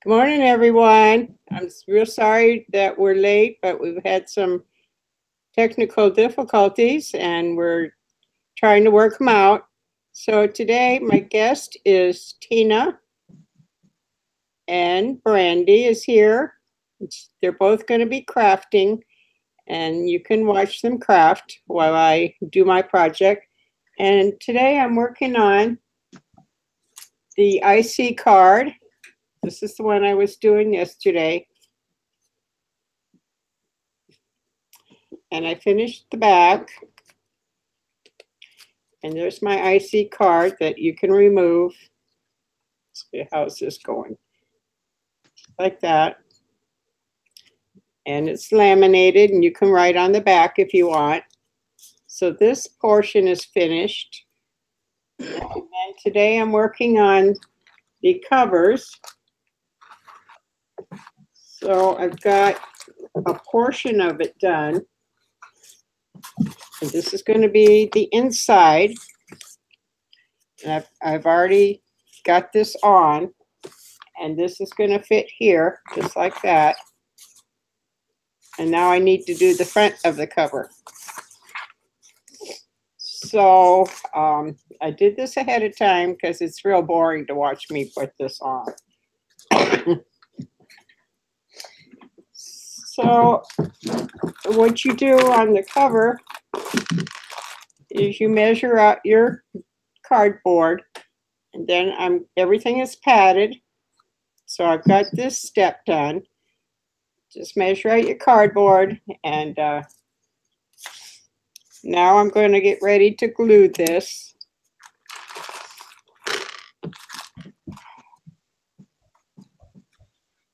Good morning, everyone. I'm real sorry that we're late, but we've had some technical difficulties and we're trying to work them out. So today my guest is Tina and Brandy is here. They're both going to be crafting and you can watch them craft while I do my project. And today I'm working on the IC card. This is the one I was doing yesterday. And I finished the back. And there's my IC card that you can remove. Let's see, how's this going? Like that. And it's laminated and you can write on the back if you want. So this portion is finished. And then today I'm working on the covers. So I've got a portion of it done. And this is going to be the inside. And I've already got this on. And this is going to fit here, just like that. And now I need to do the front of the cover. So I did this ahead of time because it's real boring to watch me put this on. So what you do on the cover is you measure out your cardboard, and then everything is padded. So I've got this step done. Just measure out your cardboard, and now I'm going to get ready to glue this.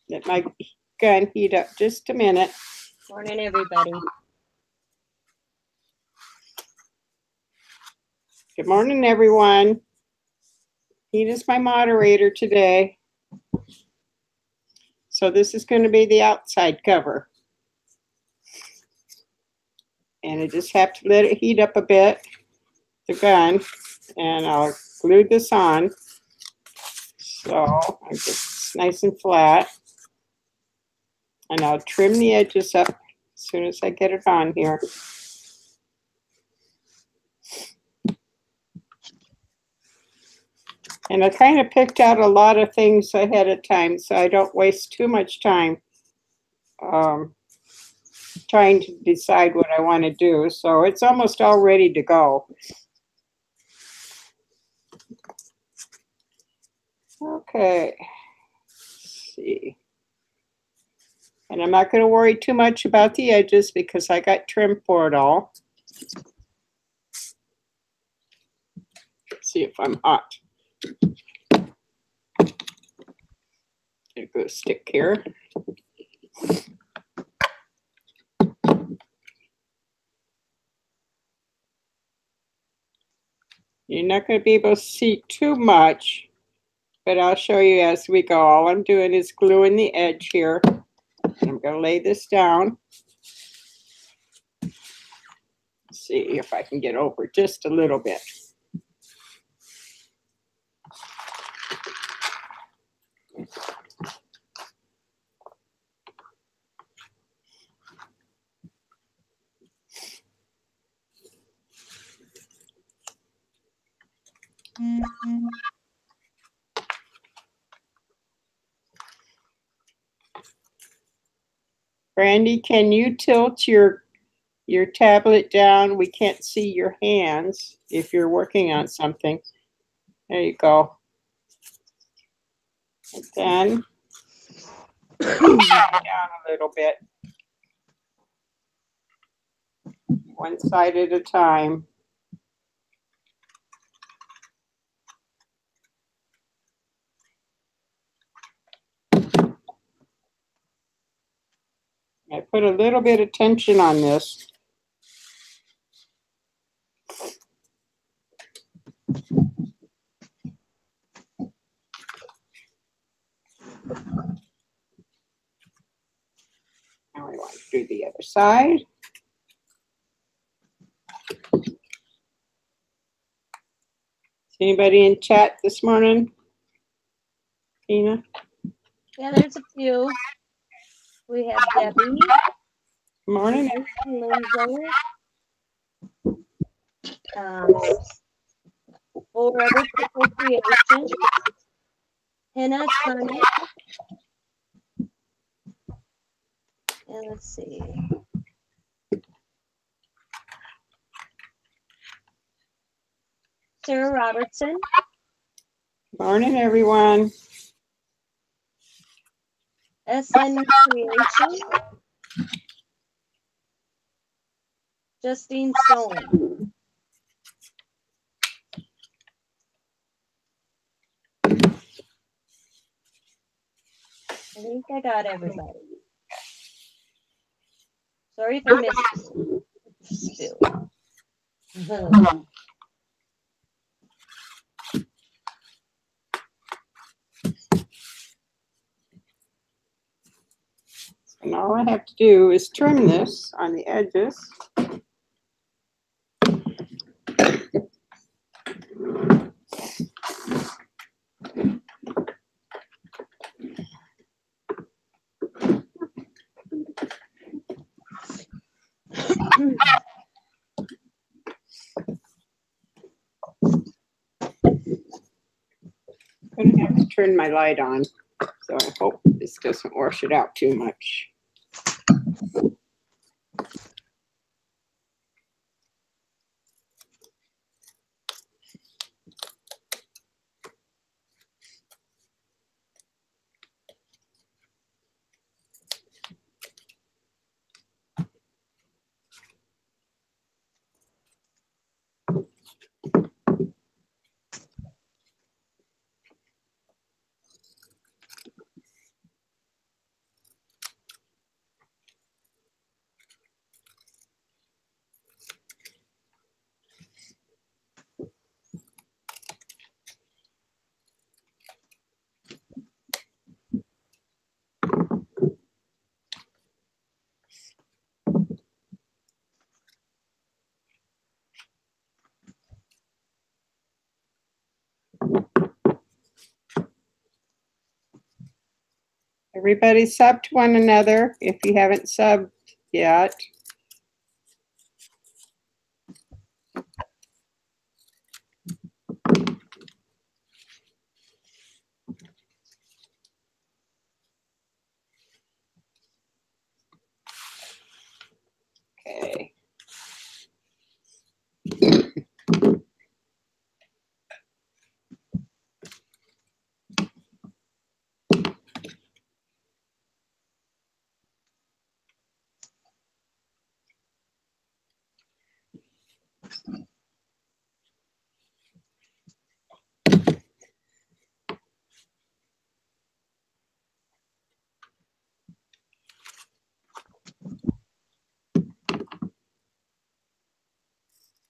Let my gun heat up just a minute. Morning, everybody. Good morning, everyone. Tina's my moderator today. So this is going to be the outside cover. And I just have to let it heat up a bit, the gun, and I'll glue this on. So it's nice and flat. And I'll trim the edges up as soon as I get it on here. And I kind of picked out a lot of things ahead of time so I don't waste too much time trying to decide what I want to do. So it's almost all ready to go. Okay, let's see. And I'm not going to worry too much about the edges because I got trim for it all. Let's see if I'm hot. There goes stick here. You're not going to be able to see too much, but I'll show you as we go. All I'm doing is gluing the edge here. I'm going to lay this down. See if I can get over just a little bit. Brandy, can you tilt your tablet down? We can't see your hands if you're working on something. There you go. And then down a little bit. One side at a time. I put a little bit of tension on this. Now we want to do the other side. Is anybody in chat this morning? Tina? Yeah, there's a few. We have Debbie, Morning. Lindsay, um, 4 other people creations. Henna, Connie, and let's see. Sarah Robertson, Morning, everyone. SN Creation, Justine Stone. I think I got everybody. Sorry if I missed you. And all I have to do is trim this on the edges. I'm gonna have to turn my light on, so I hope this doesn't wash it out too much. Everybody sub to one another if you haven't subbed yet. Okay.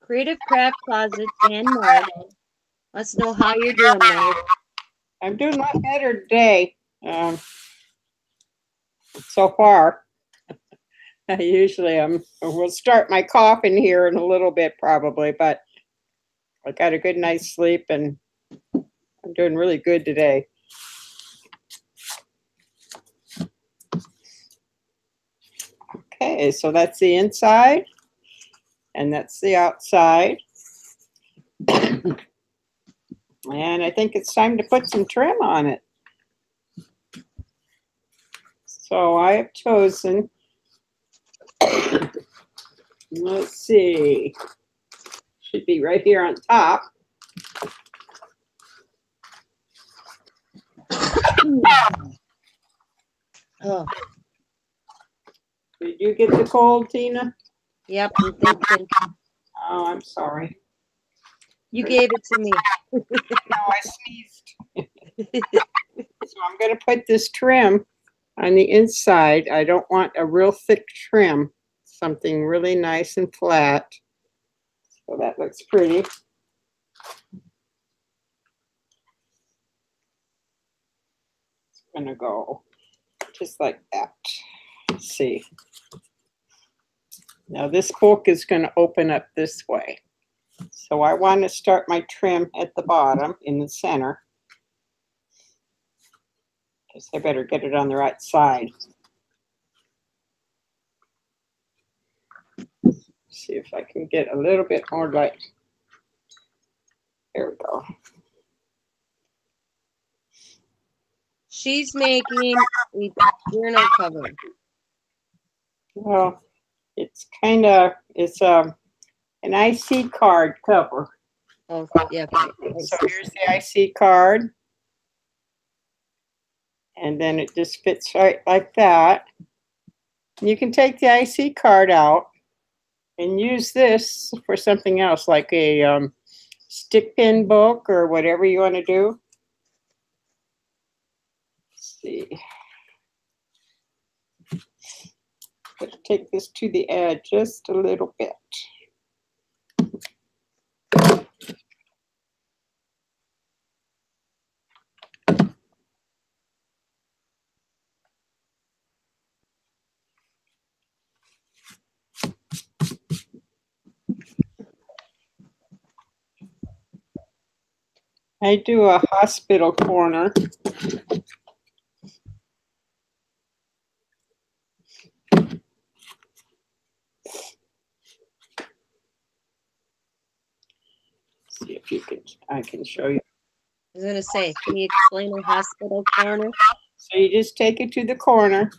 Creative Craft Closet, Dan Moore. Let's know how you're doing, Mark. I'm doing a lot better today. So far. I usually we'll start my coughing here in a little bit probably, but I got a good night's sleep and I'm doing really good today. Okay, so that's the inside and that's the outside. And I think it's time to put some trim on it. So I have chosen, let's see, should be right here on top. Oh. Did you get the cold, Tina? Yep, I'm thinking. Oh, I'm sorry. You gave it to me. No, I sneezed. So I'm going to put this trim on the inside. I don't want a real thick trim, something really nice and flat. So that looks pretty. It's going to go just like that. Let's see. Now this book is going to open up this way. So I want to start my trim at the bottom in the center. Guess I better get it on the right side. See if I can get a little bit more light. There we go. She's making a journal cover. Well, it's an IC card cover. Oh, yeah. So here's the IC card. And then it just fits right like that. You can take the IC card out and use this for something else, like a stick pin book or whatever you want to do. Let's see. Let's take this to the edge just a little bit. I do a hospital corner. See if I can show you. I was going to say, can you explain a hospital corner? So you just take it to the corner.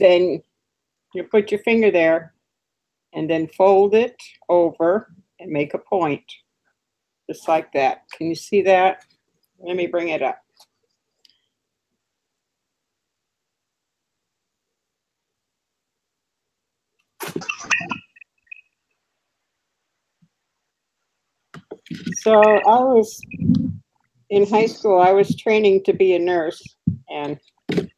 Then you put your finger there and then fold it over and make a point. Just like that. Can you see that? Let me bring it up. So I was in high school, I was training to be a nurse, and we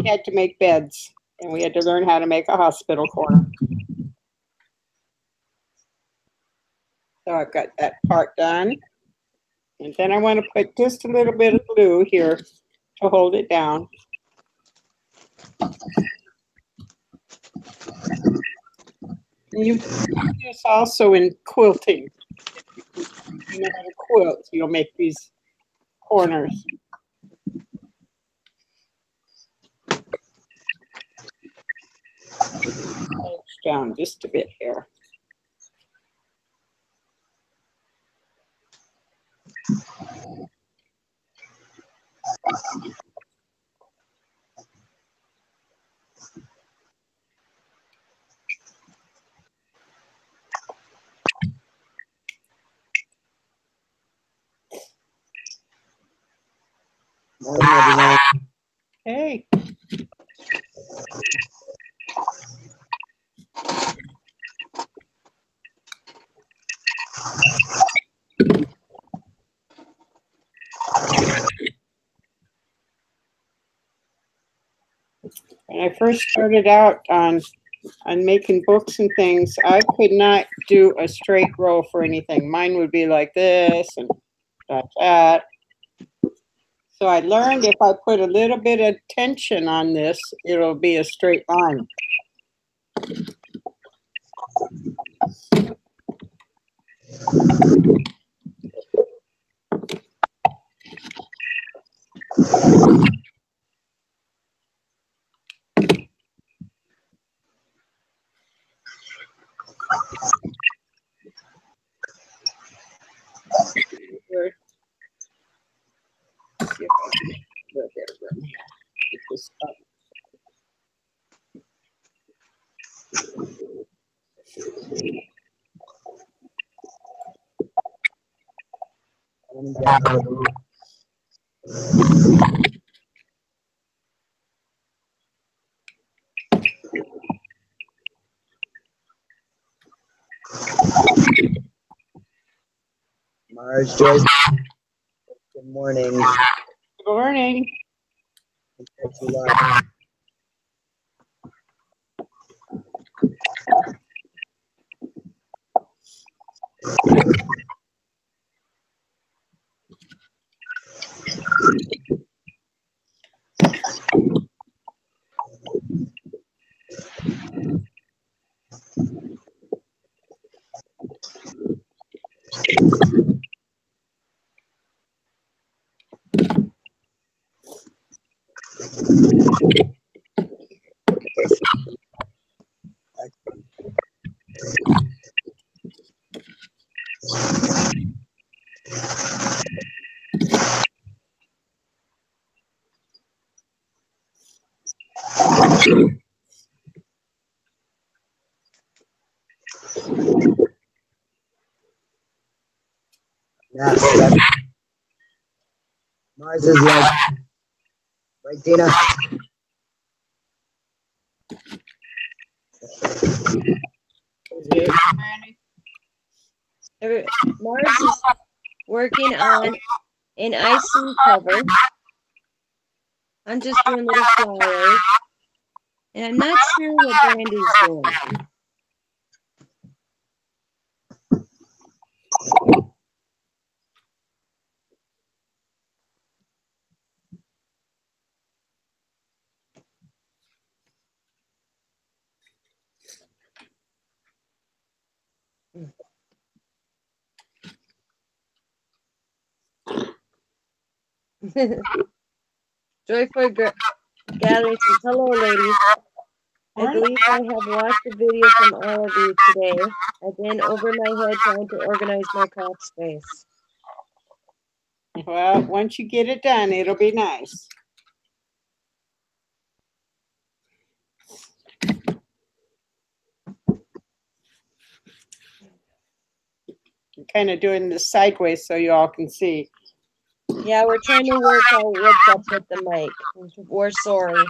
had to make beds, and we had to learn how to make a hospital corner. So I've got that part done. And then I want to put just a little bit of glue here to hold it down. You do this also in quilting. You know how to quilt, you'll make these corners. Edge down just a bit here. Hey. When I first started out on making books and things, I could not do a straight row for anything. Mine would be like this and like that. So I learned if I put a little bit of tension on this, it'll be a straight line. Get this up. Mars Joyce, good morning. Good morning. Yes. Mars is like, right, Dina? Mars is working on an icing cover. I'm just doing little flowers. And I'm not sure what Brandy's doing. Joyful Gallery says, hello, ladies. I believe I have watched a video from all of you today. I've been over my head trying to organize my craft space. Well, once you get it done, it'll be nice. I'm kind of doing this sideways so you all can see. Yeah, we're trying to work out what's up with the mic. We're sorry.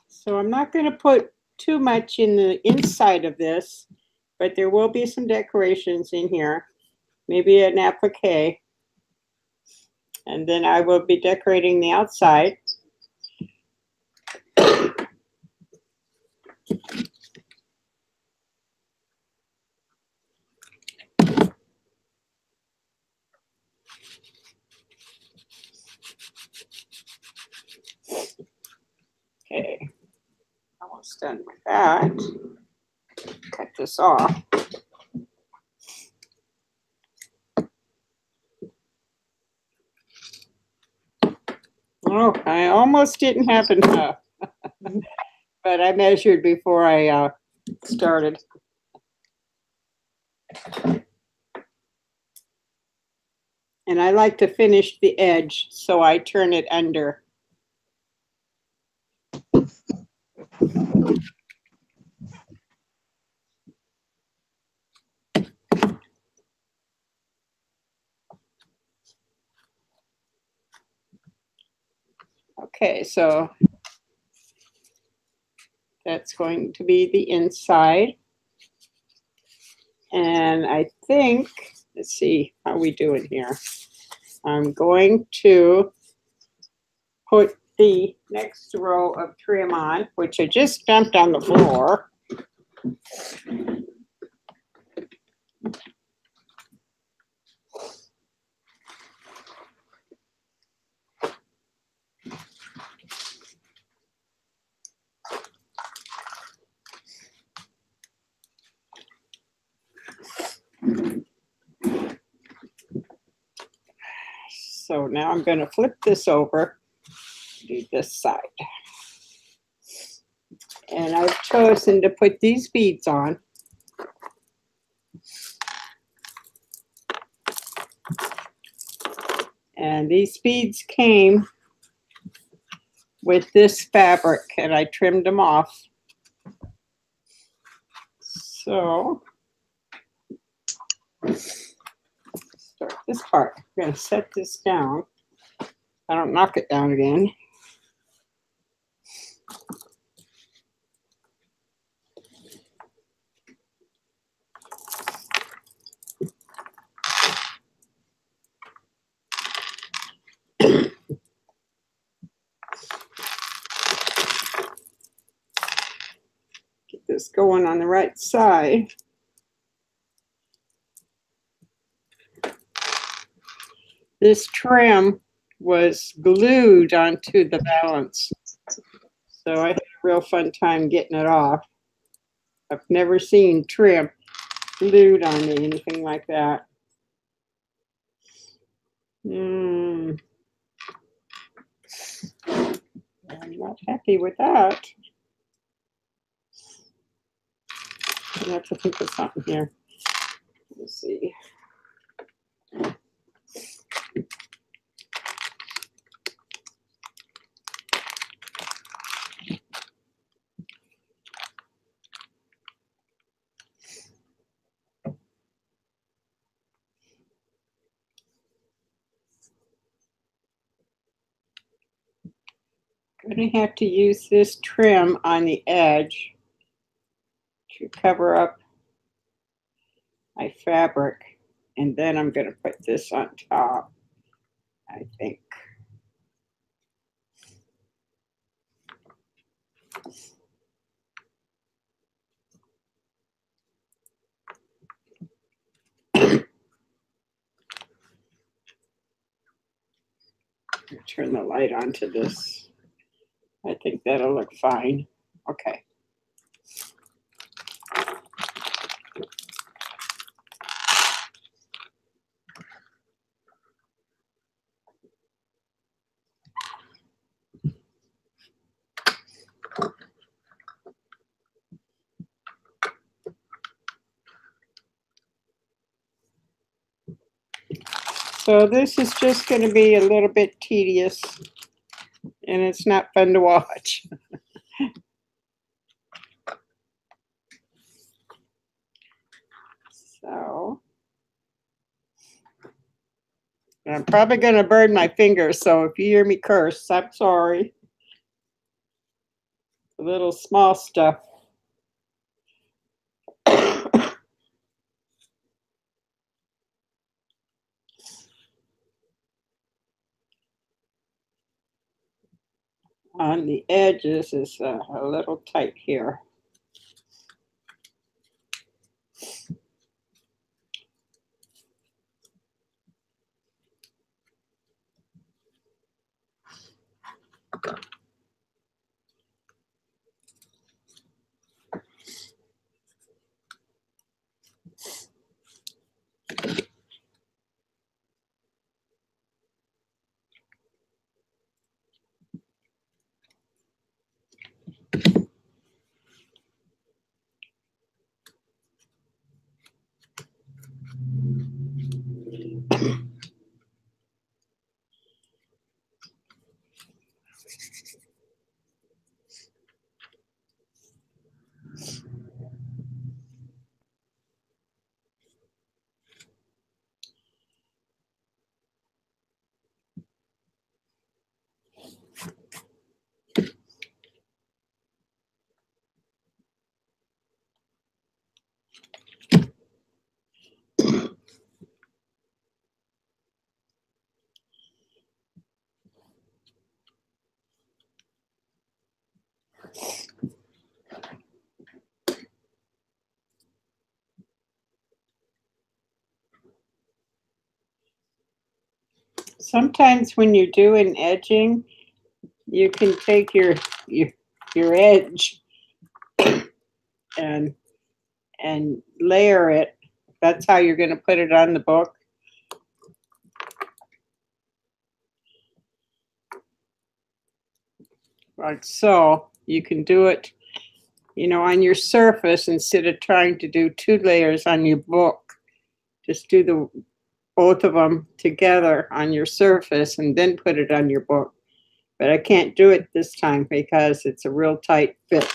So I'm not going to put too much in the inside of this, but there will be some decorations in here, maybe an applique. And then I will be decorating the outside. Okay, almost done with that. Cut this off. Oh, I almost didn't have enough, but I measured before I started. And I like to finish the edge, so I turn it under. Okay, so that's going to be the inside. And I think, let's see how we doing here. I'm going to put the next row of trim on, which I just dumped on the floor. So now I'm going to flip this over, do this side. And I've chosen to put these beads on. And these beads came with this fabric, and I trimmed them off. So, start this part. I'm going to set this down. I don't knock it down again. Get this going on the right side. This trim was glued onto the balance. So I had a real fun time getting it off. I've never seen trim glued on anything like that. I'm not happy with that. I have to think of something here. Let's see. I'm going to have to use this trim on the edge to cover up my fabric, and then I'm going to put this on top, I think. Turn the light onto this. I think that'll look fine. Okay. So this is just going to be a little bit tedious, and it's not fun to watch. So I'm probably going to burn my fingers, so if you hear me curse, I'm sorry. A little small stuff. On the edges is a little tight here. Sometimes when you're doing edging, you can take your edge and layer it. That's how you're going to put it on the book. Like so. You can do it, you know, on your surface instead of trying to do 2 layers on your book. Just do both of them together on your surface and then put it on your book. But I can't do it this time because it's a real tight fit.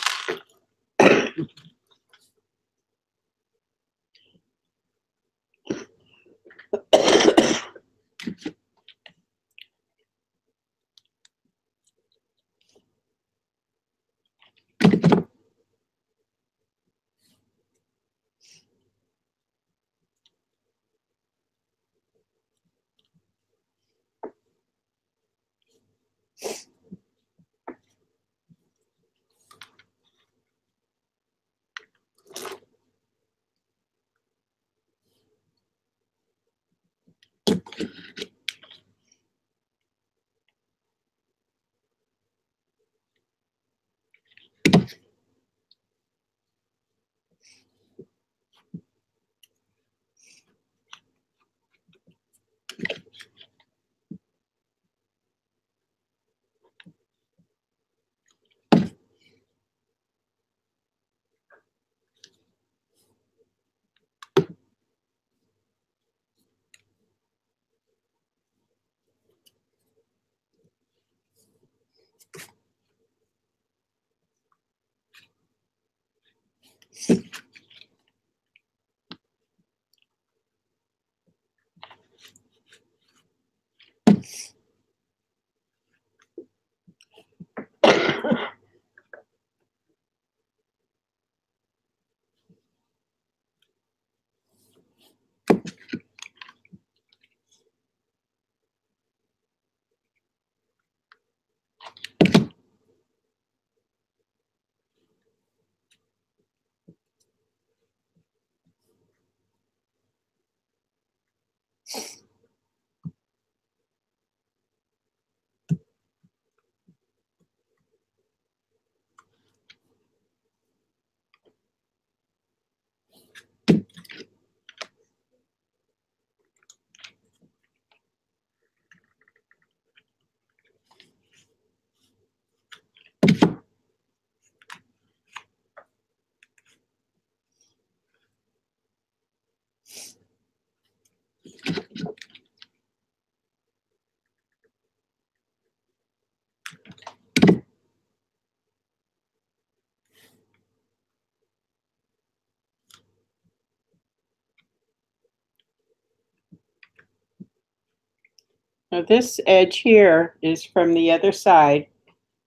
Now this edge here is from the other side,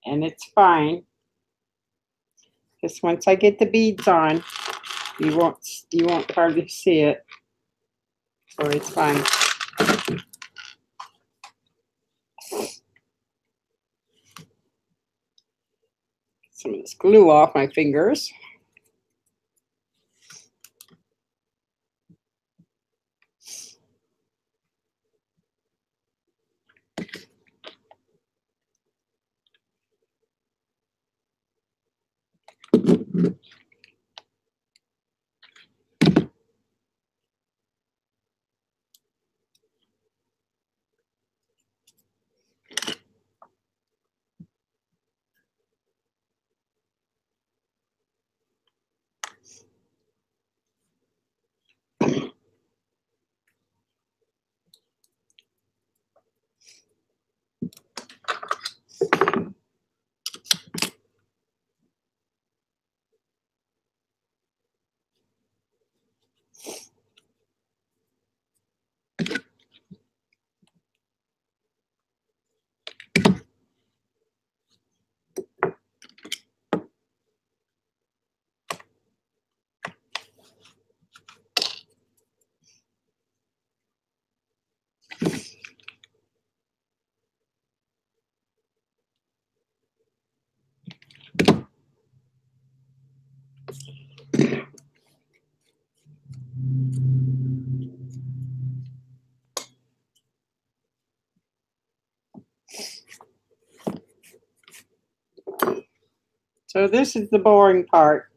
and it's fine. Because once I get the beads on, you won't hardly see it. So it's fine. Some of this glue off my fingers. So this is the boring part.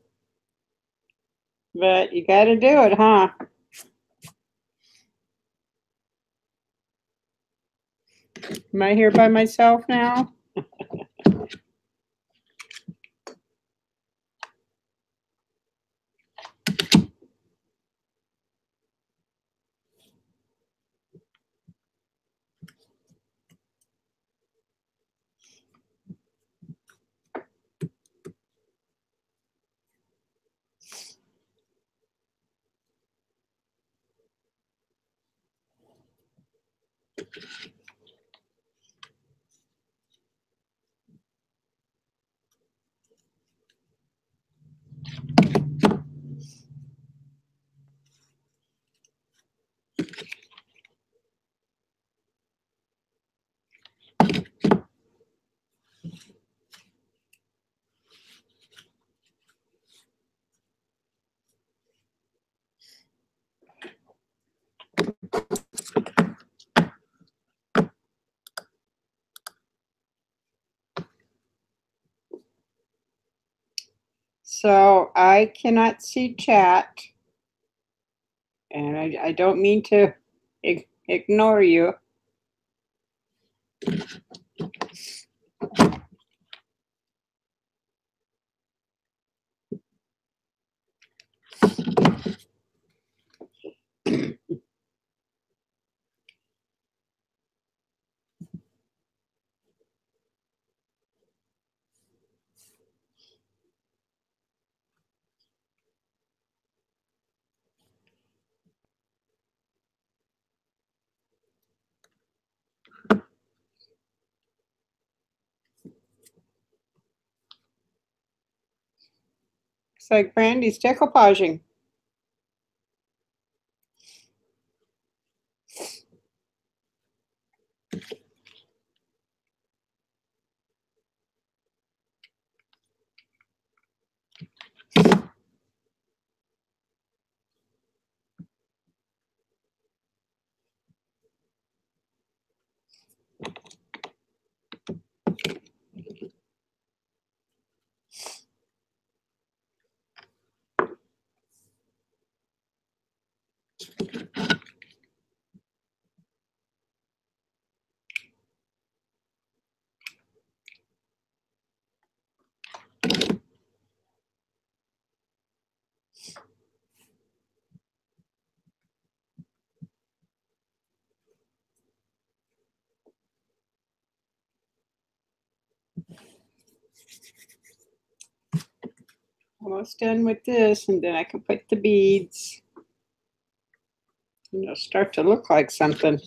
But you got to do it, huh? Am I here by myself now? So I cannot see chat, and I don't mean to ignore you. It's like Brandy's decoupaging. Almost done with this, and then I can put the beads. And it'll start to look like something.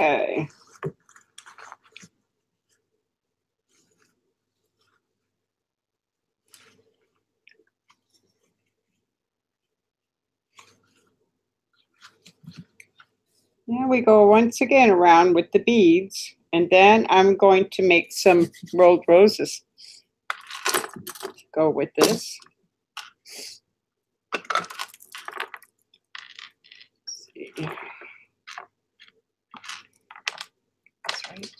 Okay. Now we go once again around with the beads, and then I'm going to make some rolled roses to go with this. Let's see. That's right.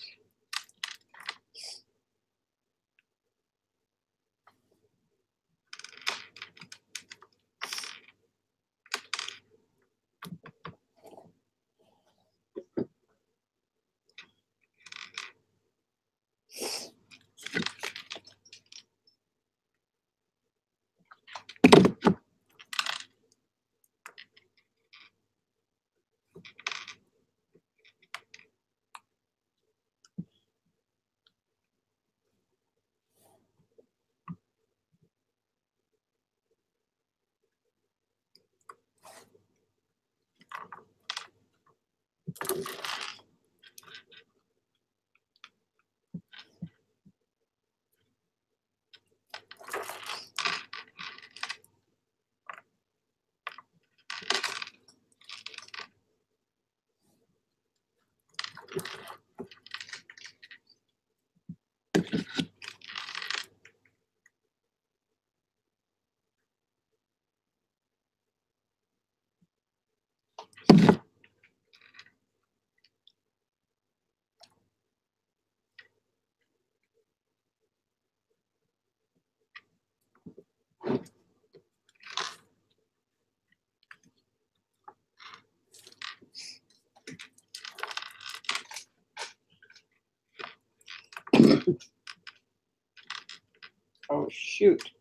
Oh, shoot.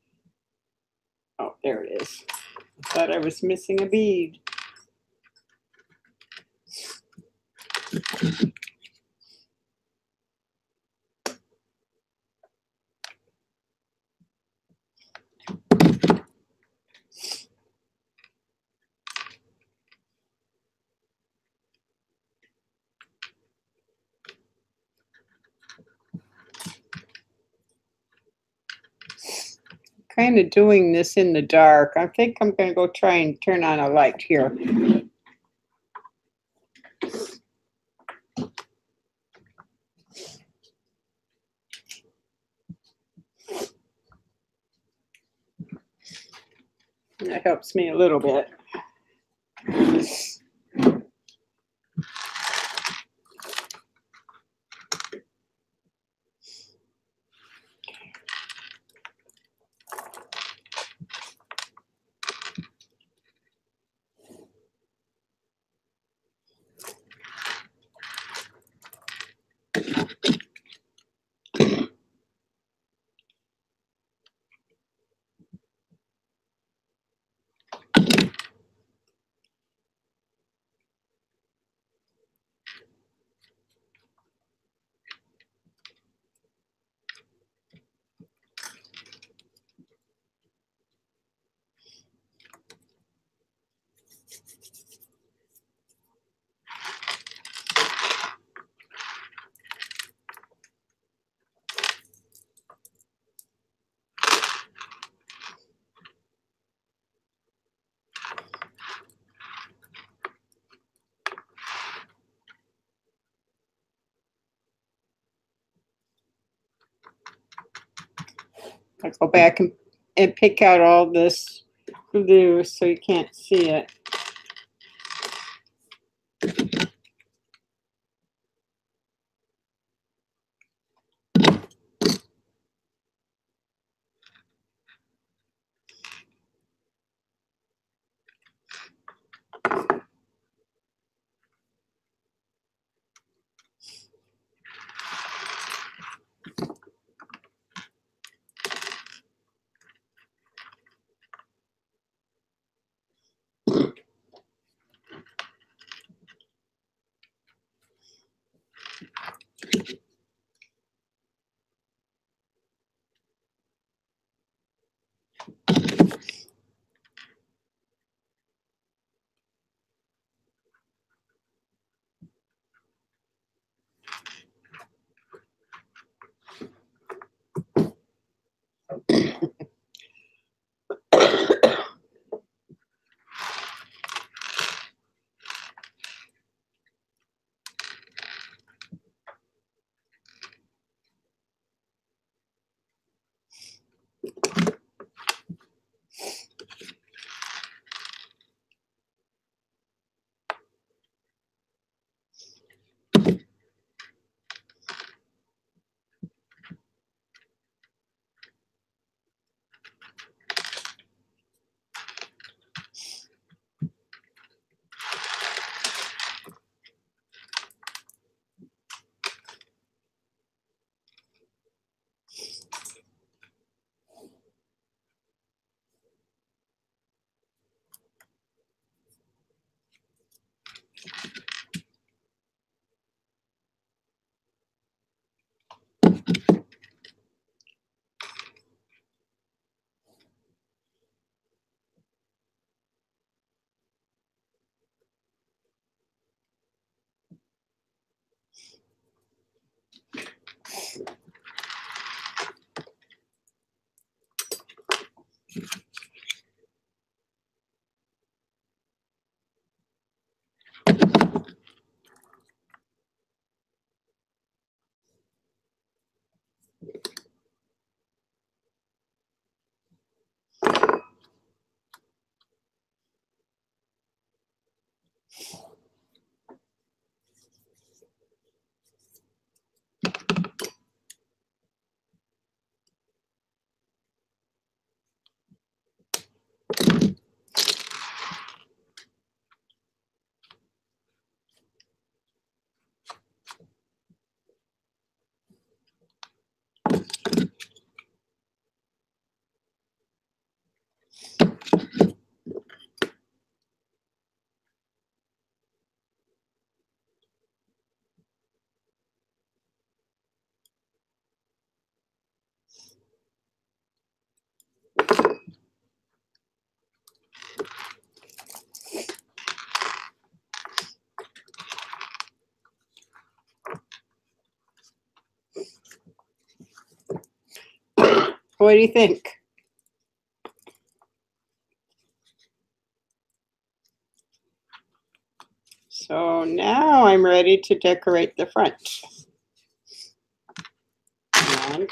Oh, there it is. I thought I was missing a bead. Kind of doing this in the dark. I think I'm going to go try and turn on a light here. That helps me a little bit. I'll go back and pick out all this glue so you can't see it. What do you think? So now I'm ready to decorate the front. And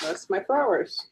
that's my flowers.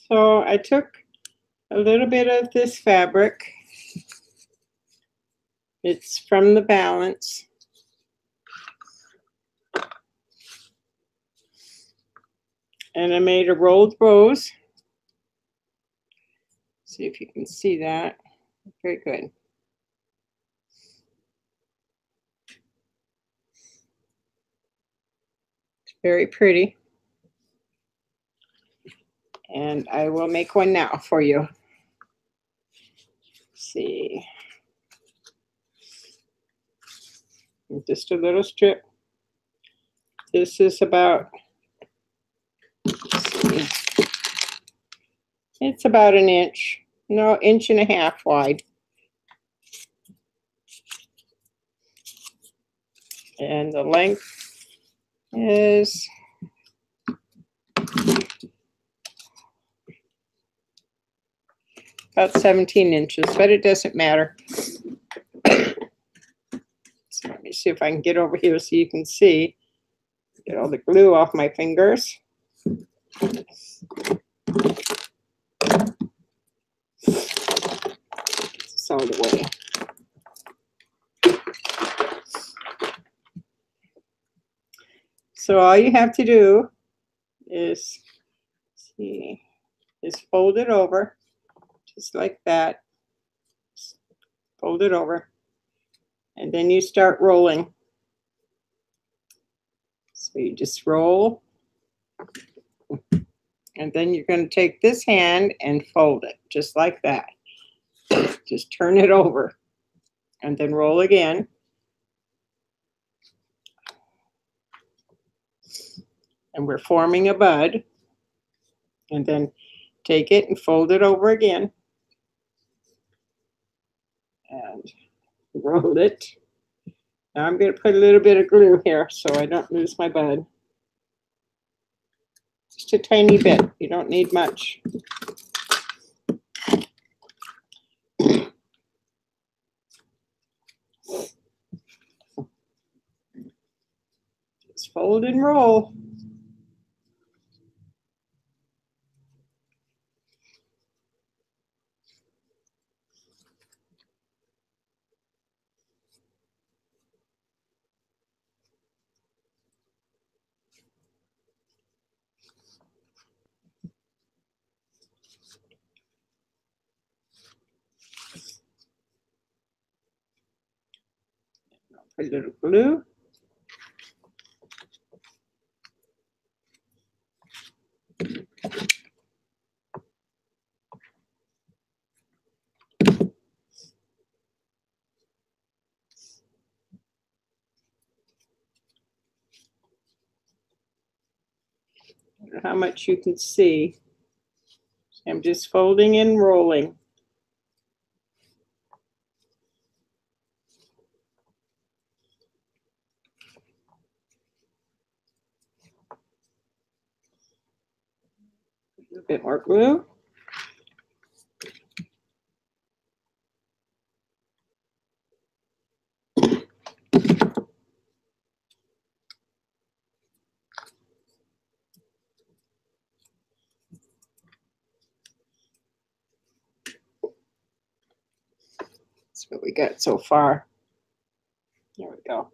So I took a little bit of this fabric. It's from the Balance. And I made a rolled rose. See if you can see that. Very good. It's very pretty. And I will make one now for you. Let's see. Just a little strip. This is about, let's see, it's about an inch, no, 1.5 inches wide. And the length is about 17 inches, but it doesn't matter. So let me see if I can get over here so you can see. Get all the glue off my fingers. It's all the way. So all you have to do is, see, is fold it over, just like that. Fold it over, and then you start rolling. So you just roll, and then you're going to take this hand and fold it, just like that. Just turn it over, and then roll again. And we're forming a bud, and then take it and fold it over again and roll it. Now I'm going to put a little bit of glue here so I don't lose my bud. Just a tiny bit, you don't need much. Just fold and roll. Put a little glue. I don't know how much you can see. I'm just folding and rolling. bit more glue. That's what we got so far. There we go.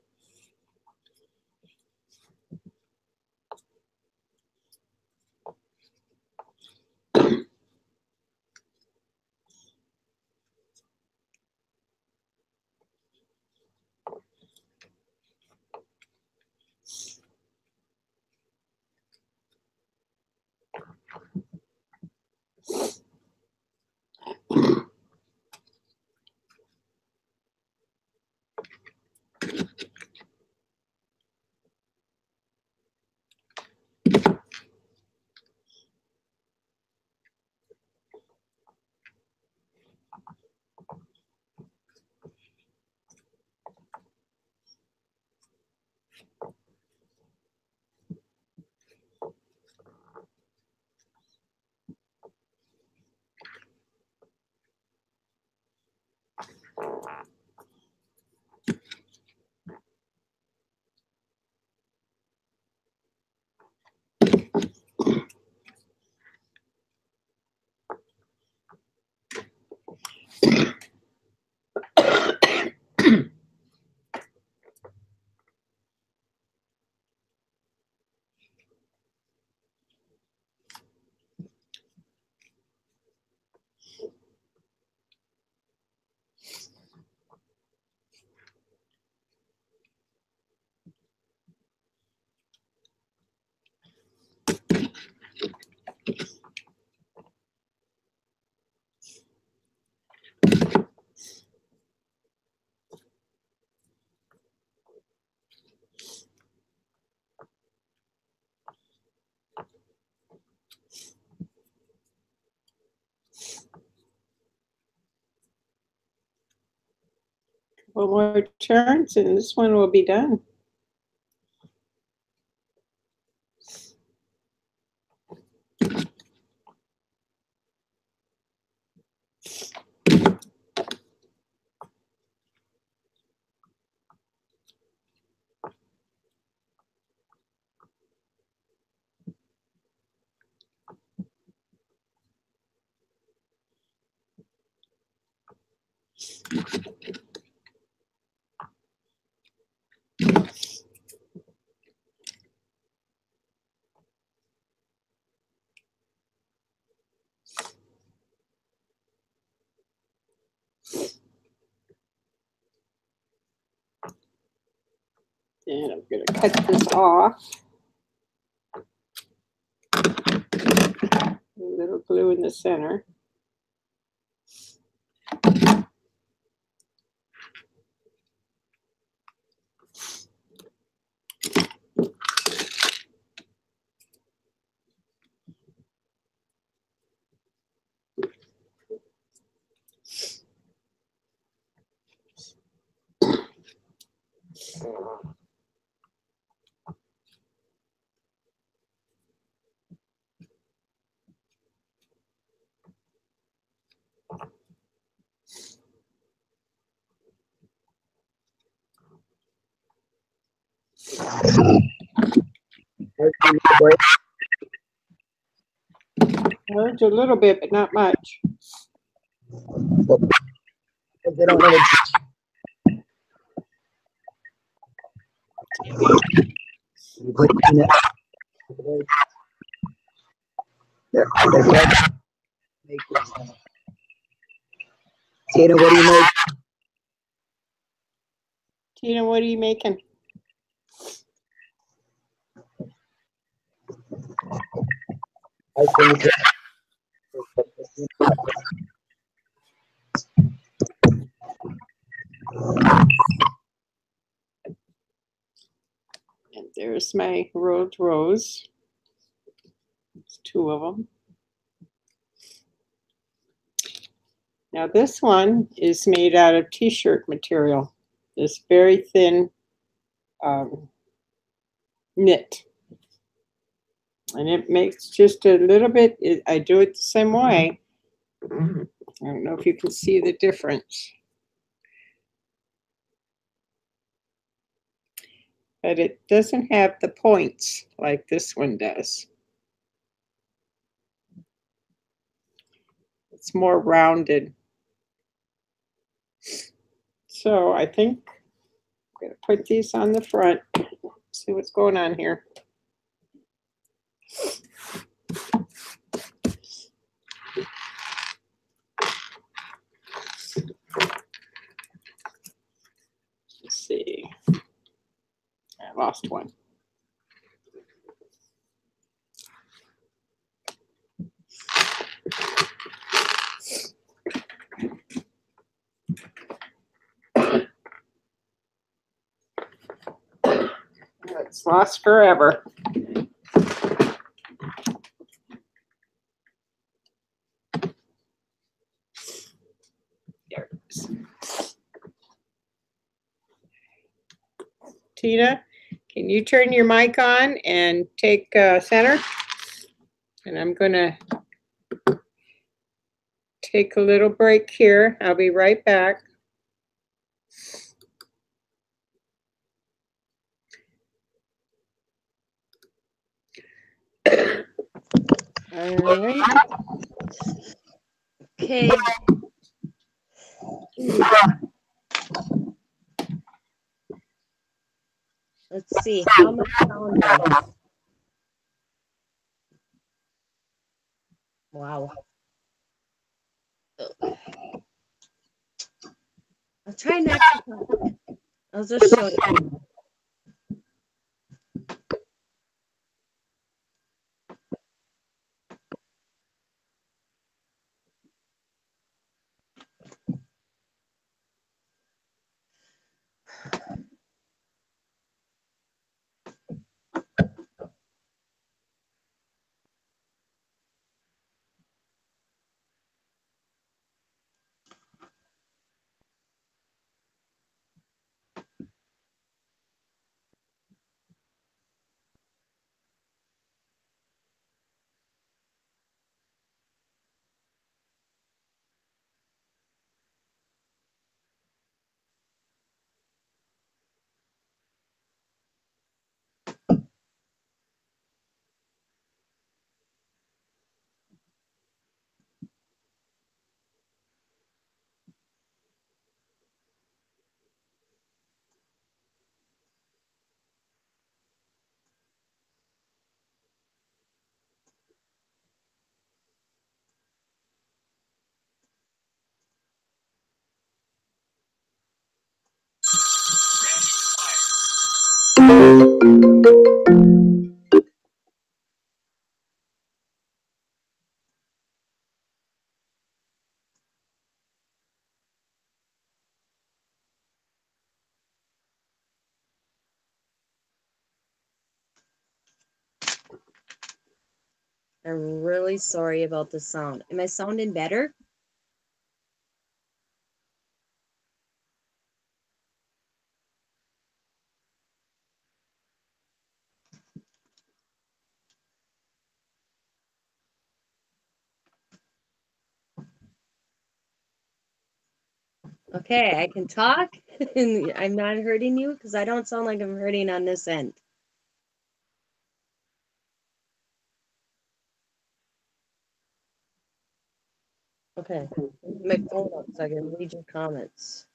Couple more turns and this one will be done. And I'm going to cut this off. A little glue in the center. Hurts a little bit, but not much. They don't know what you put in it. They're Tina, what do you make? Tina, what are you making? I think And there's my rolled rose. There's two of them. Now this one is made out of t-shirt material. This very thin knit. And it makes just a little bit, I do it the same way. I don't know if you can see the difference. But it doesn't have the points like this one does. It's more rounded. So I think I'm going to put these on the front, see what's going on here. Let's see. I lost one. It's lost forever. There it is. Tina, can you turn your mic on and take center? And I'm going to take a little break here. I'll be right back. All right. Okay. Let's see. How much sound? Wow. I'll try not to talk. I'll just show you. I'm really sorry about the sound. Am I sounding better? Okay, I can talk and I'm not hurting you because I don't sound like I'm hurting on this end. Okay, my phone up so I can read your comments.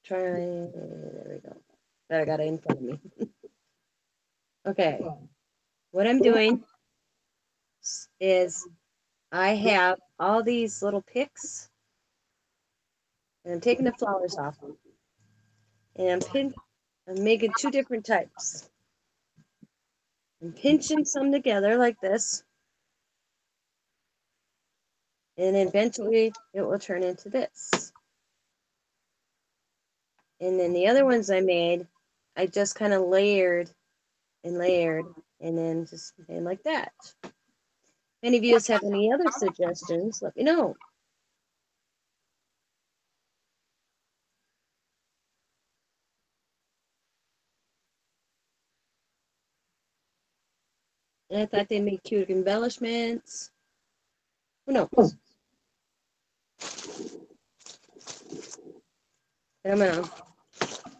Try, there we go. That I got it in front of me. Okay, what I'm doing is I have all these little picks and I'm taking the flowers off and I'm making two different types. I'm pinching some together like this and eventually it will turn into this. And then the other ones I made, I just kind of layered and layered and then just made like that. If any of you have any other suggestions, let me know. And I thought they made cute embellishments. Who knows? And I'm gonna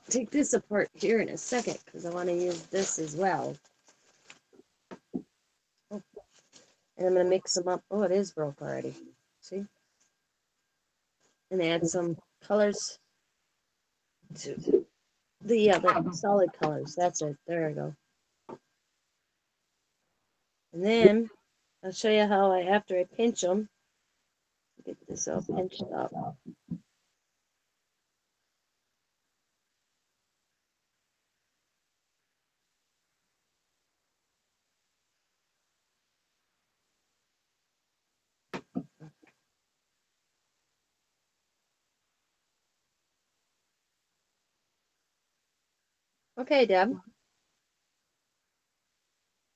take this apart here in a second because I want to use this as well. Oh. And I'm gonna mix them up. Oh, it is broke already. See? And add some colors to the solid colors. That's it. There we go. And then I'll show you how after I pinch them, get this all pinched up. Okay, Deb.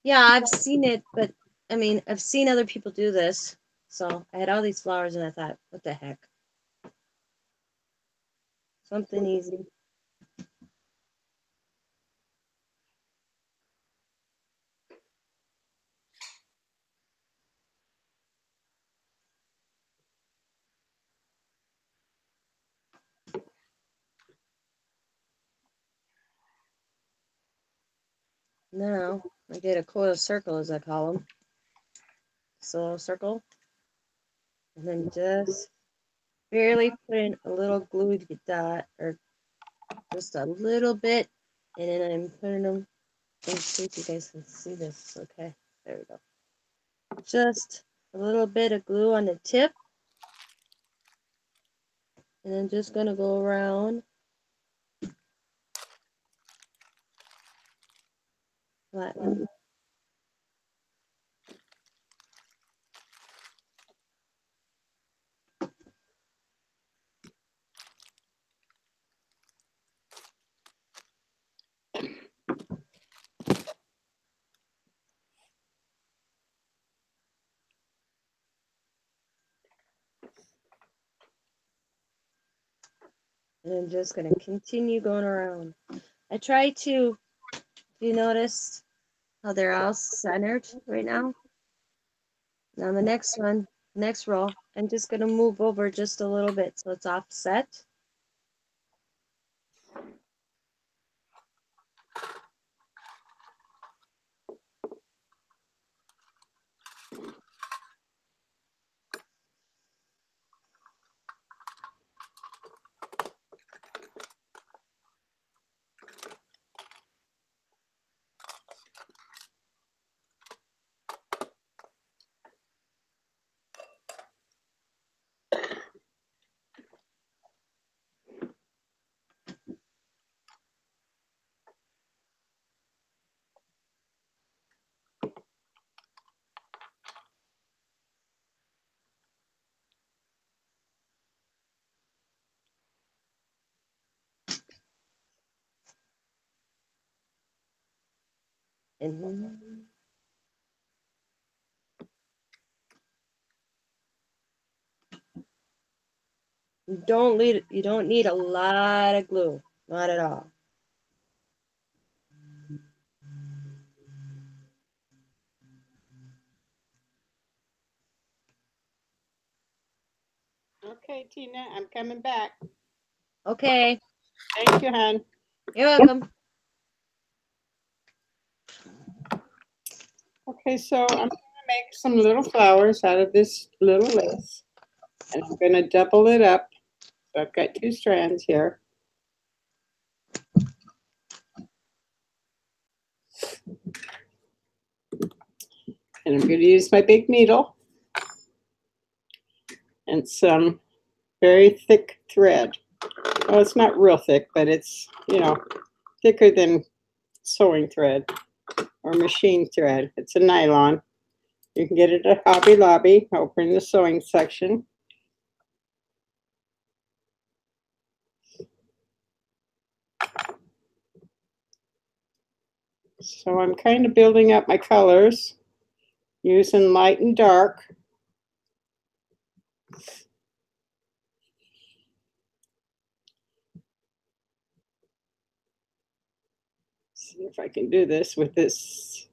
Yeah, I've seen it, but I mean, I've seen other people do this. So I had all these flowers and I thought, what the heck? Something easy. Now I get a coil circle, as I call them. So circle, and then just barely put in a little glue dot, or just a little bit, and then I'm putting them. Let's see if you guys can see this. Okay, there we go. Just a little bit of glue on the tip, and I'm just gonna go around, flatten. And I'm just going to continue going around. I try to, if you notice how they're all centered right now. Now the next one, next row, I'm just going to move over just a little bit so it's offset. And you don't need a lot of glue, not at all. Okay, Tina, I'm coming back. Okay, Thank you, hon. you're welcome. Okay, so I'm going to make some little flowers out of this little lace. And I'm going to double it up. So I've got 2 strands here. And I'm going to use my big needle and some very thick thread. Well, it's not real thick, but it's, you know, thicker than sewing thread or machine thread. It's a nylon. You can get it at Hobby Lobby over in the sewing section. So I'm kind of building up my colors using light and dark. See if I can do this with this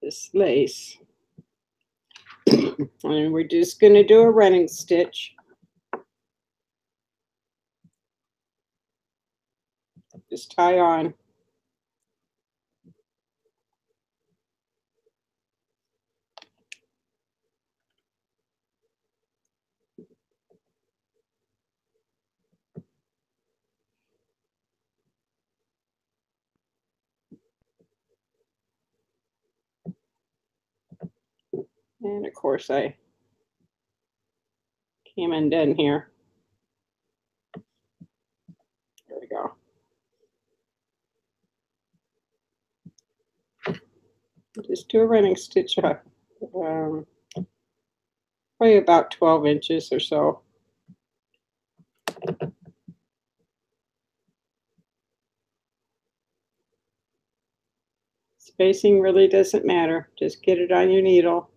this lace. And we're just going to do a running stitch. Just tie on. And of course I came undone here. There we go. Just do a running stitch up. Probably about 12 inches or so. Spacing really doesn't matter. Just get it on your needle.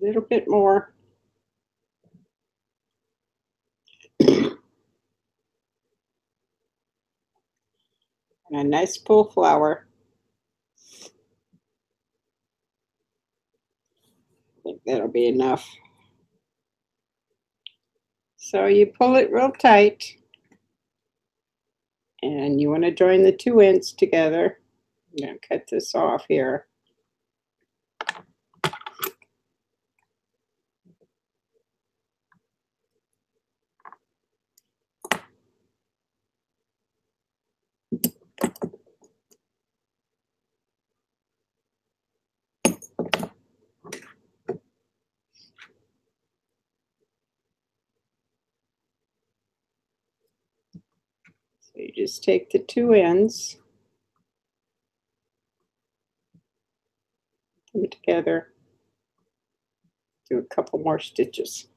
A little bit more. And a nice full flower. I think that'll be enough. So you pull it real tight. And you want to join the two ends together. I'm going to cut this off here. So you just take the two ends, put them together, do a couple more stitches.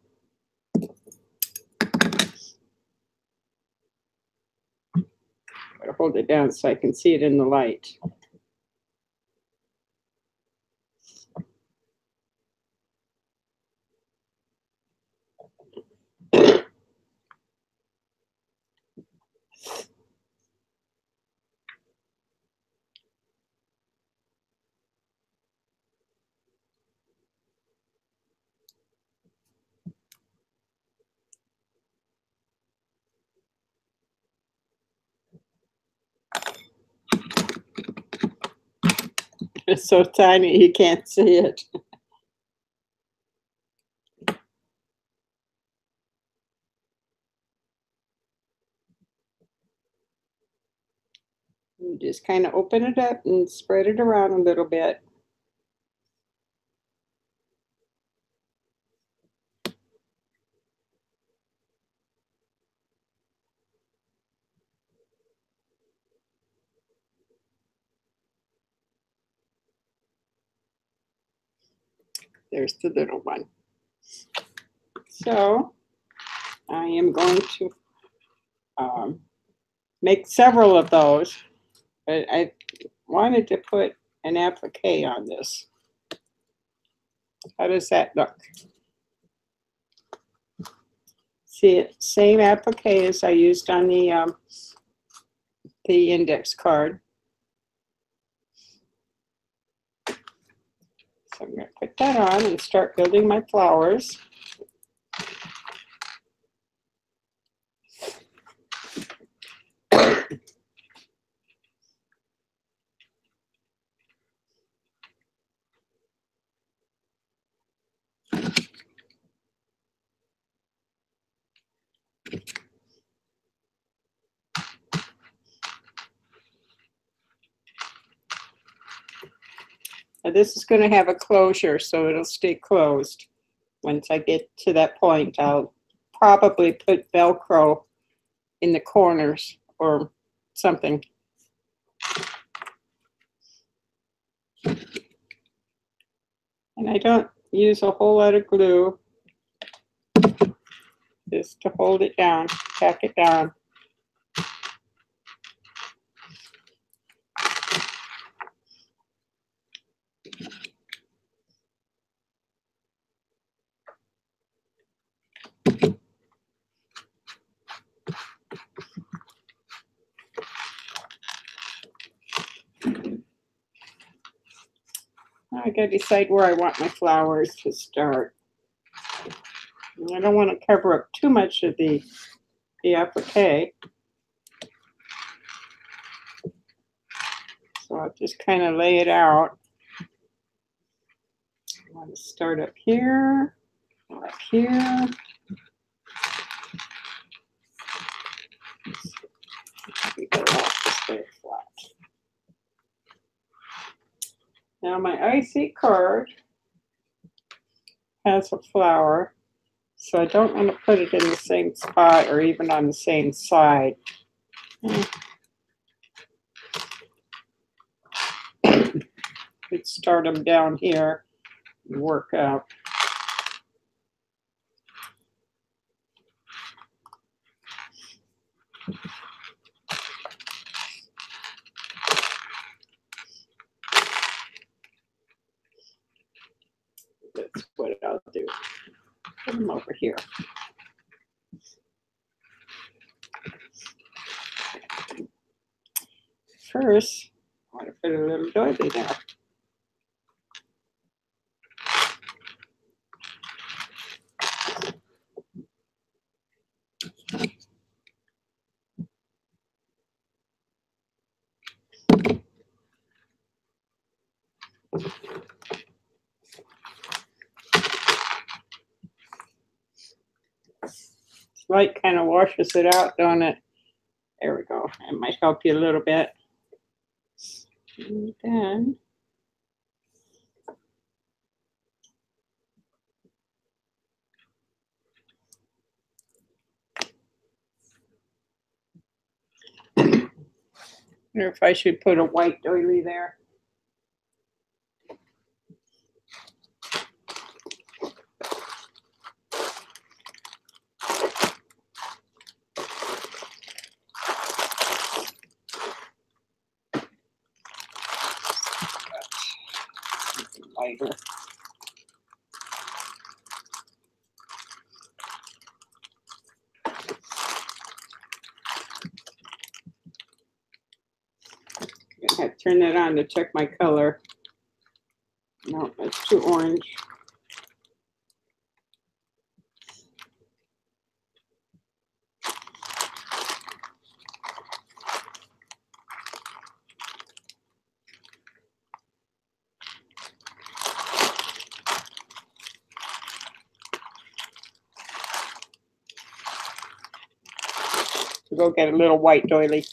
Gotta hold it down so I can see it in the light. It's so tiny you can't see it. You just kind of open it up and spread it around a little bit. There's the little one. So I am going to make several of those, but I wanted to put an applique on this. How does that look? See it, same applique as I used on the the index card. So I'm going to put that on and start building my flowers. Now this is going to have a closure, so it'll stay closed. Once I get to that point, I'll probably put Velcro in the corners or something. And I don't use a whole lot of glue, just to hold it down, tack it down. I gotta decide where I want my flowers to start. And I don't want to cover up too much of the applique. So I'll just kind of lay it out. I want to start up here, up here. Now my IC card has a flower, so I don't want to put it in the same spot or even on the same side. Could start them down here and work up. That's what I'll do. Put them over here. First, I want to put a little doily there. Light kind of washes it out, don't it? There we go. It might help you a little bit. And then I wonder if I should put a white doily there. Lighter. I have to turn that on to check my color. No, that's too orange. So go get a little white doily.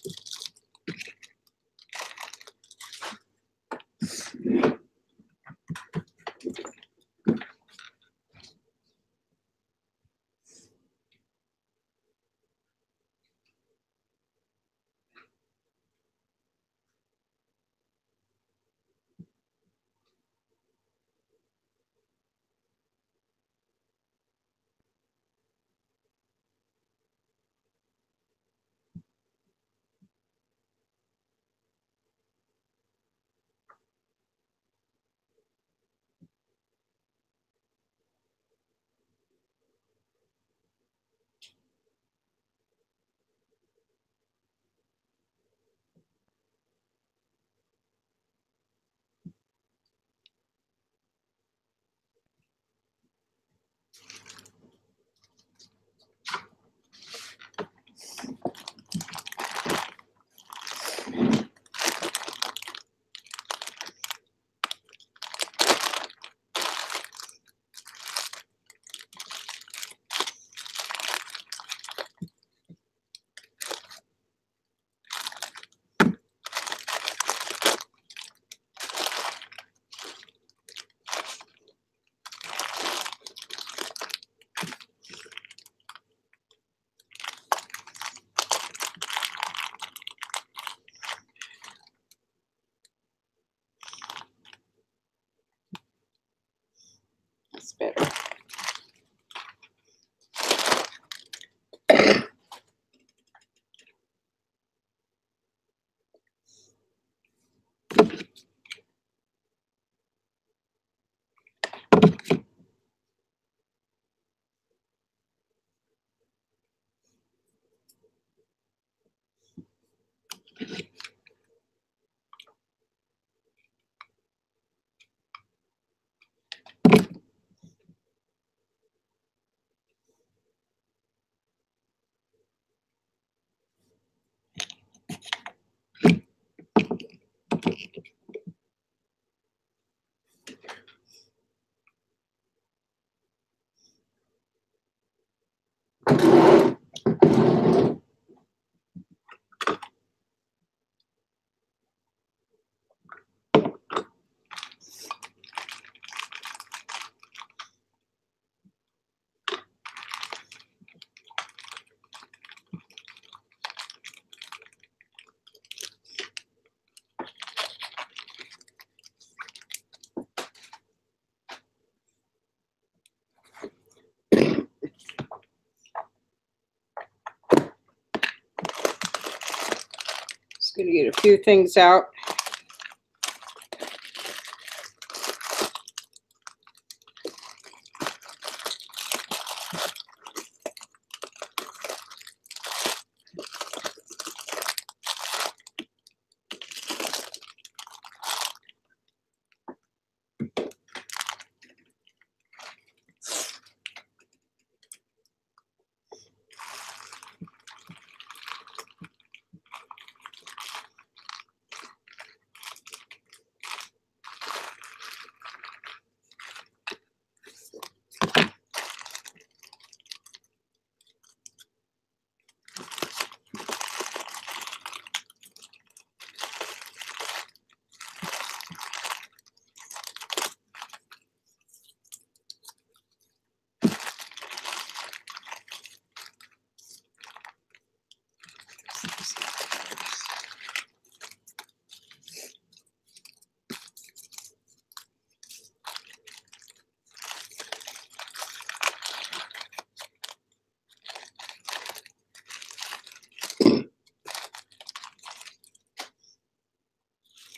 Just gonna get a few things out.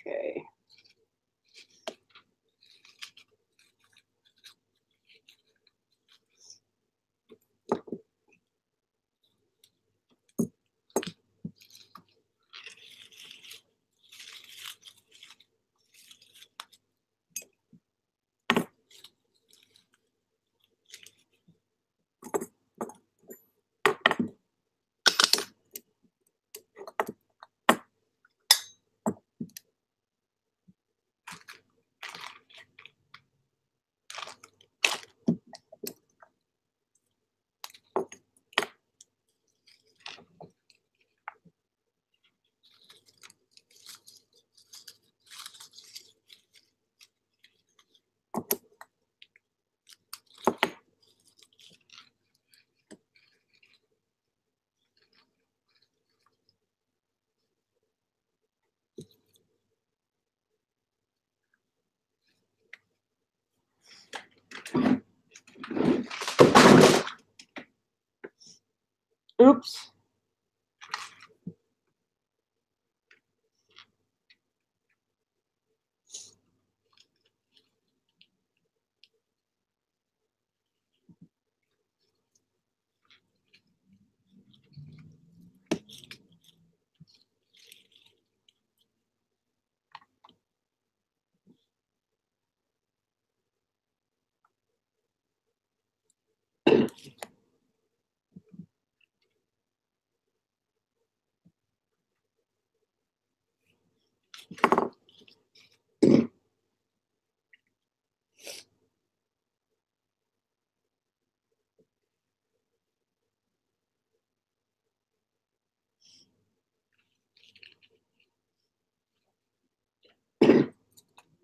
Okay. Oops.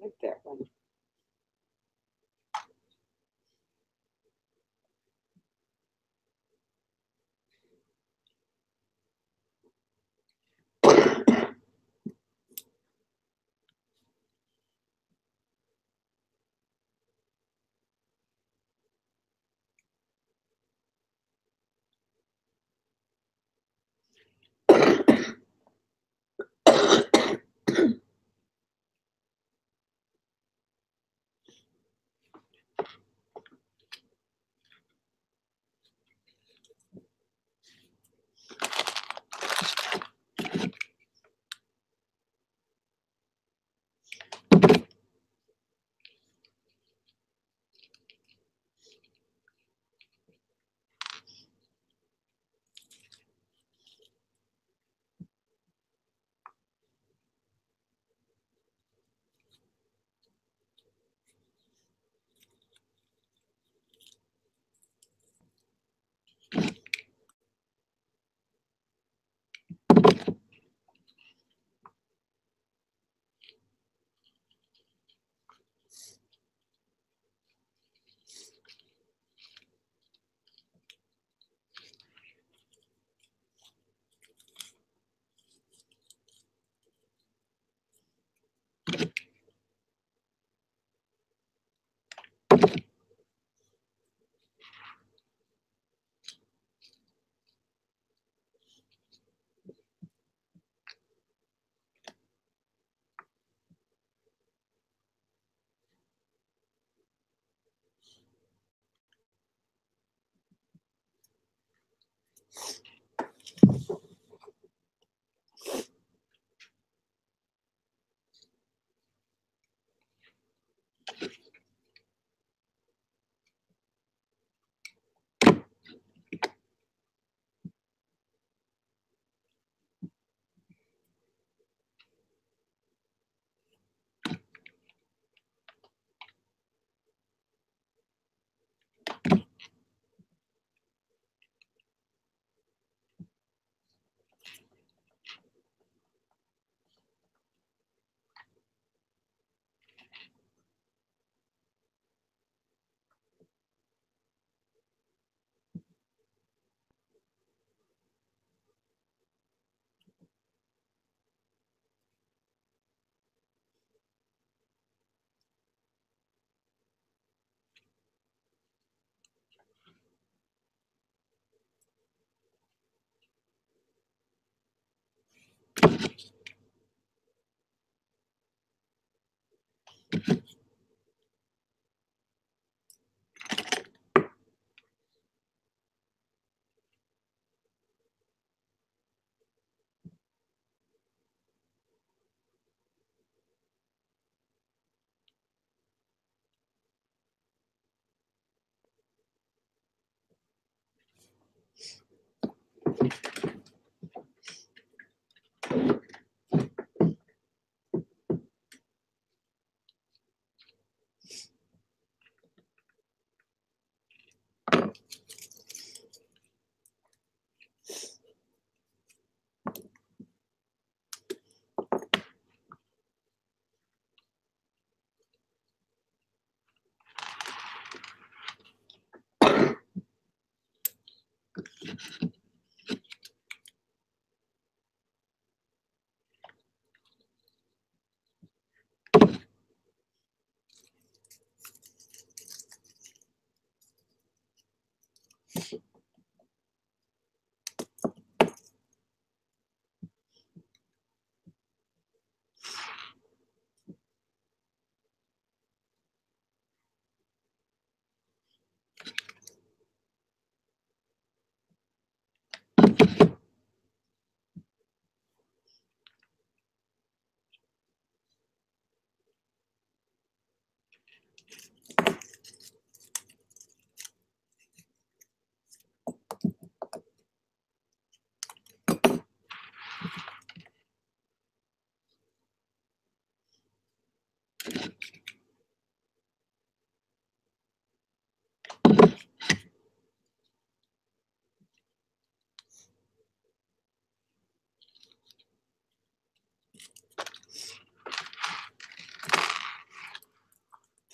Like that one.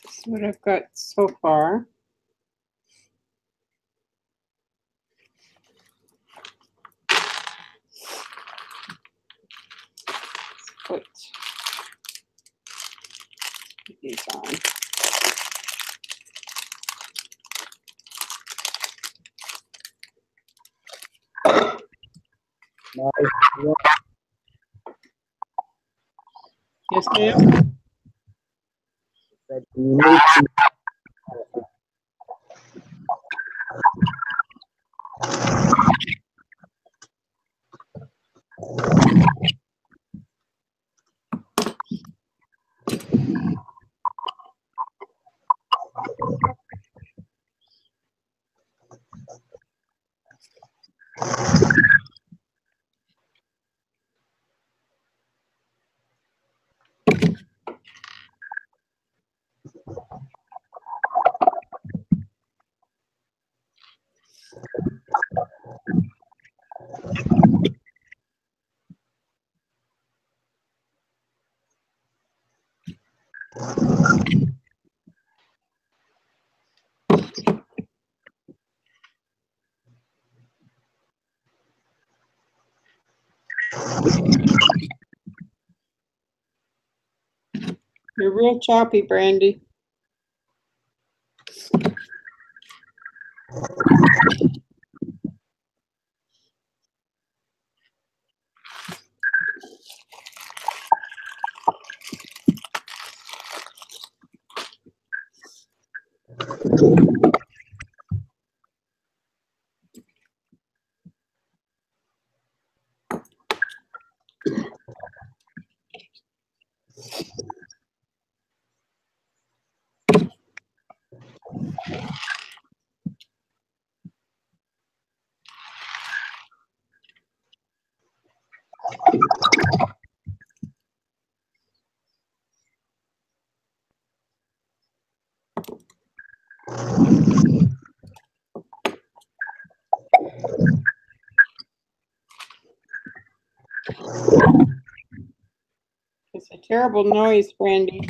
That's what I've got so far. Let's put these on. Yes, ma'am. You're real choppy, Brandy. It's a terrible noise, Brandy.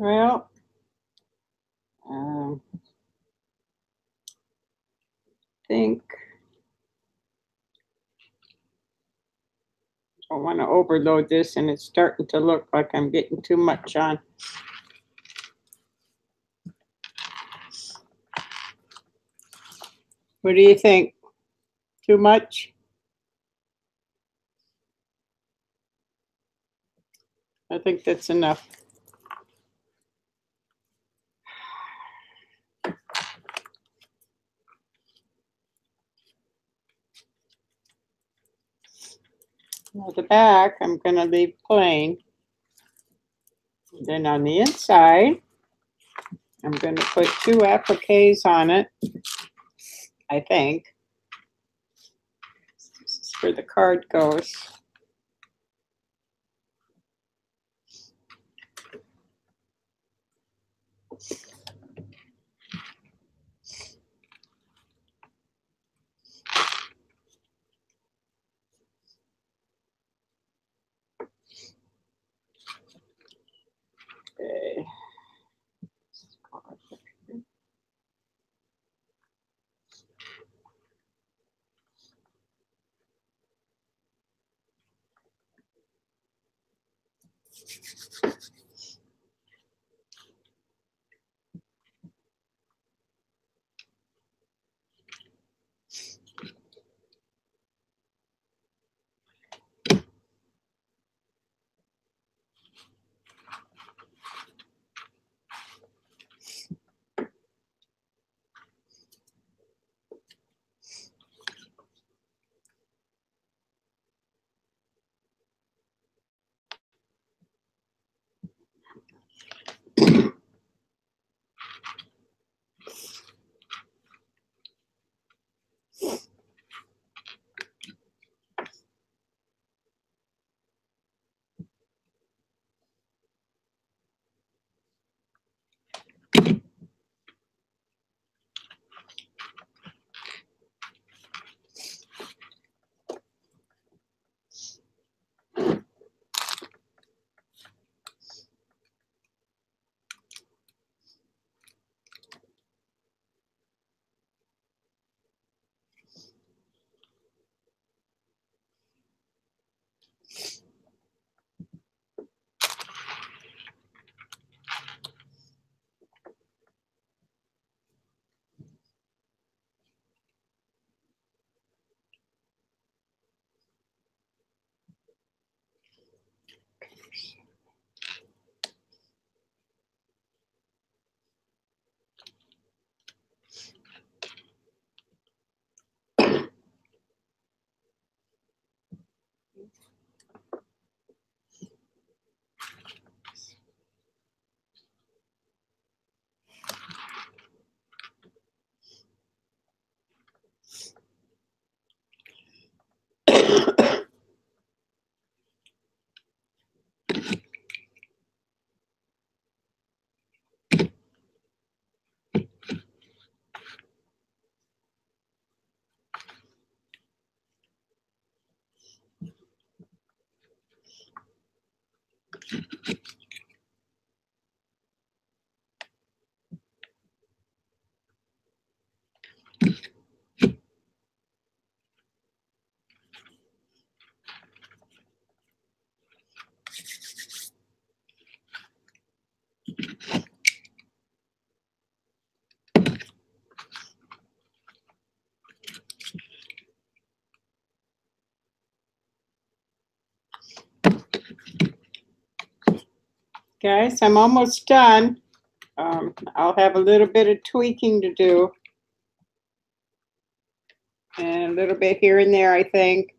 Well, think I don't want to overload this, and it's starting to look like I'm getting too much on. What do you think? Too much? I think that's enough. Now the back, I'm going to leave plain. Then on the inside, I'm going to put 2 appliques on it, I think. This is where the card goes. Okay. Guys, I'm almost done. I'll have a little bit of tweaking to do. And a little bit here and there, I think.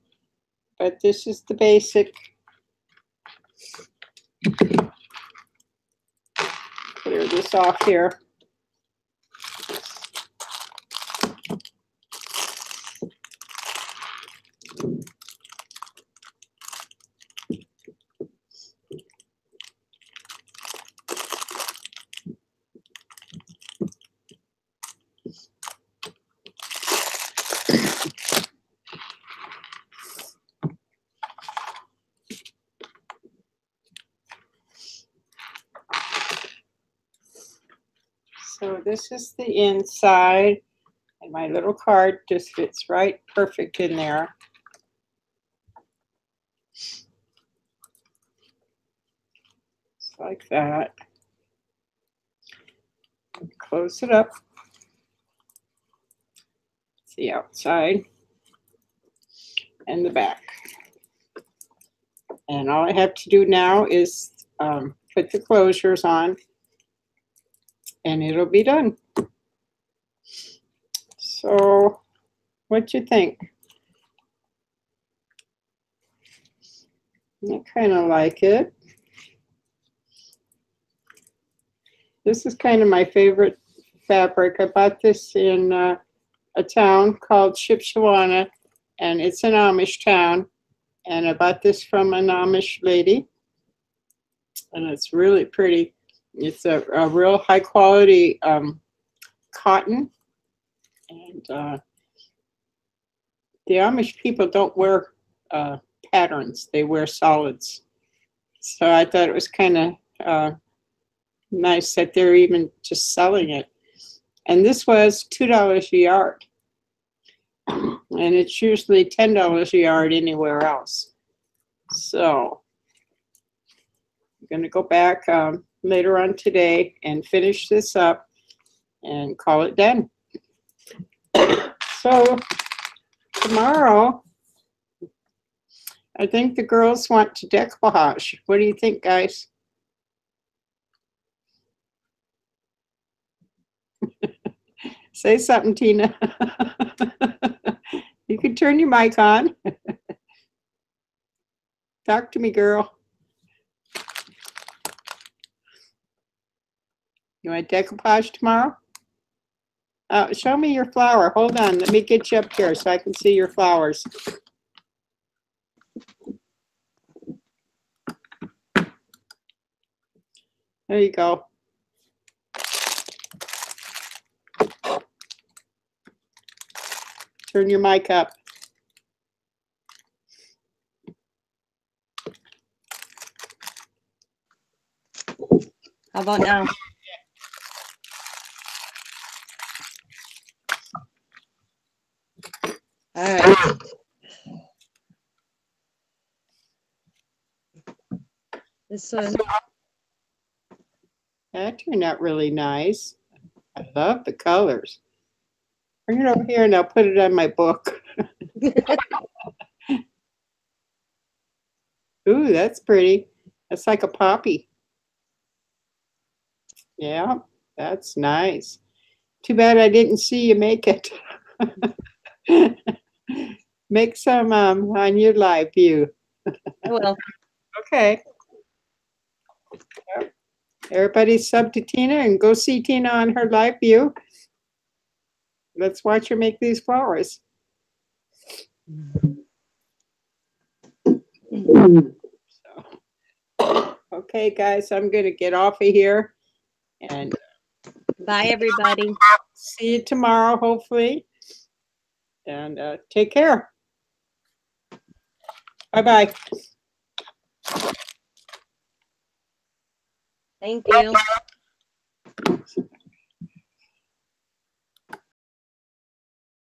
But this is the basic. Clear this off here. this is the inside, and my little card just fits right perfect in there. Just like that. Close it up. It's the outside and the back. And all I have to do now is put the closures on, and it'll be done. So, what you think? I kind of like it. This is kind of my favorite fabric. I bought this in a town called Shipshewana, and it's an Amish town. And I bought this from an Amish lady, and it's really pretty. It's a real high quality cotton, and the Amish people don't wear patterns. They wear solids. So I thought it was kind of nice that they're even just selling it. And this was $2 a yard. And it's usually $10 a yard anywhere else. So I'm going to go back later on today and finish this up and call it done. So tomorrow, I think the girls want to decoupage. What do you think, guys? Say something, Tina. You can turn your mic on. Talk to me, girl. You want decoupage tomorrow? Show me your flower. Hold on. Let me get you up here so I can see your flowers. There you go. Turn your mic up. How about now? All right. This one. That turned out really nice. I love the colors. Bring it over here and I'll put it on my book. Ooh, that's pretty. That's like a poppy. Yeah, that's nice. Too bad I didn't see you make it. Make some on your live view. I will. Okay. Yep. Everybody sub to Tina and go see Tina on her live view. Let's watch her make these flowers. So, okay, guys, I'm going to get off of here. And bye, everybody. See you tomorrow, hopefully. And take care. Bye-bye. Thank you.